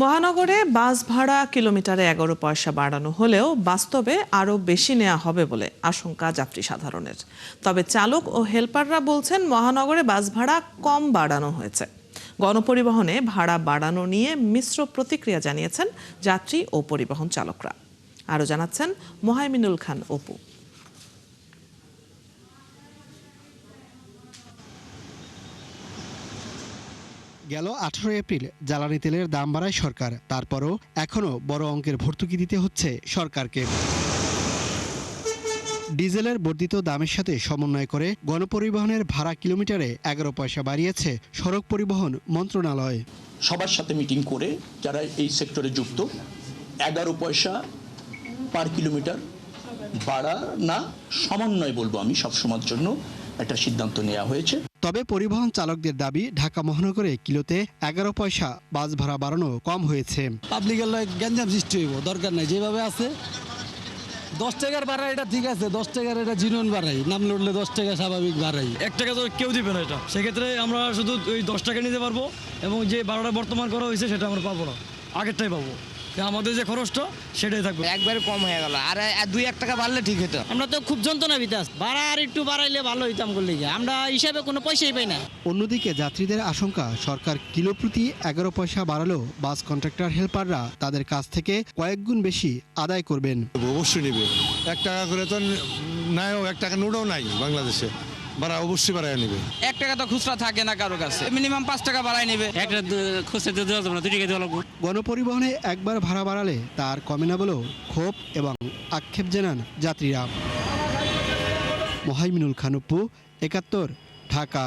মহানগরে বাস ভাড়া কিলোমিটারে 11 পয়সা বাড়ানো হলেও বাস্তবে আরও বেশি নেওয়া হবে বলে আশঙ্কা যাত্রী সাধারণের। তবে চালক ও হেলপাররা বলছেন মহানগরে বাস ভাড়া কম বাড়ানো হয়েছে। গণপরিবহনে ভাড়া বাড়ানো নিয়ে মিশ্র প্রতিক্রিয়া জানিয়েছেন যাত্রী ও পরিবহন চালকরা। আরও জানাচ্ছেন মোহাইমিনুল খান অপু। গেল 18 এপ্রিল জ্বালানি তেলের দাম বাড়ায় সরকার। তারপরও এখনও বড় অঙ্কের ভর্তুকি দিতে হচ্ছে সরকারকে। ডিজেলের বর্ধিত দামের সাথে সমন্বয় করে গণপরিবহনের ভাড়া কিলোমিটারে 11 পয়সা বাড়িয়েছে সড়ক পরিবহন মন্ত্রণালয়। সবার সাথে মিটিং করে যারা এই সেক্টরে যুক্ত 11 পয়সা পার কিলোমিটার বাড়া না সমন্বয় বলবো আমি সবসময়ের জন্য একটা সিদ্ধান্ত নেওয়া হয়েছে। তবে পরিবহন চালকদের দাবি ঢাকা মহানগরে কিলোতে 11 পয়সা বাস ভাড়া বাড়ানো কম হয়েছে। পাবলিকের গ্যাঞ্জাম সৃষ্টি হইব, দরকার নাই। যেভাবে আছে 10 টাকার ভাড়া এটা ঠিক আছে, 10 টাকার এটা জিনুন বাড়াই, নাম লড়লে 10 টাকা স্বাভাবিক বাড়াই। 1 টাকা তো কেউ দিবে না। এটা সেক্ষেত্রে আমরা শুধু ওই 10 টাকা নিতে পারবো এবং যে ভাড়াটা বর্তমান করা হয়েছে সেটা আমরা পাবো না, আগেরটাই পাবো। আমাদের যে খরচটা সেটাই থাকবে। একবারে কম হয়ে গেল, আর 2-1 টাকা বাড়লে ঠিক হতো। আমরা তো খুব যন্ত্রণা বিতাস, ভাড়া আর একটু বাড়াইলে ভালো হইতাম করলে আমরা হিসাবে কোনো পয়সাই পাই না। অন্যদিকে যাত্রীদের আশঙ্কা, সরকার কিলো প্রতি 11 পয়সা বাড়ালেও বাস কন্ট্রাক্টর হেলপাররা তাদের কাছ থেকে কয়েক গুণ বেশি আদায় করবেন। অবশ্যই নেবে। 1 টাকা করে তো নাই, 1 টাকা নোটও নাই বাংলাদেশে। ভাড়া অবশ্যই বাড়ায় নেবে। 1 টাকা তো খুচরা থাকে না কারো কাছে, মিনিমাম 5 টাকা বাড়ায় নেবে। একটা খুচরা দিতে হবে না, 2 টাকা দেওয়া লাগবে। গণপরিবহনে একবার ভাড়া বাড়ালে তার কমে না বলেও ক্ষোভ এবং আক্ষেপ জানান যাত্রীরা। মোহাইমিনুল খান অপু, 71, ঢাকা।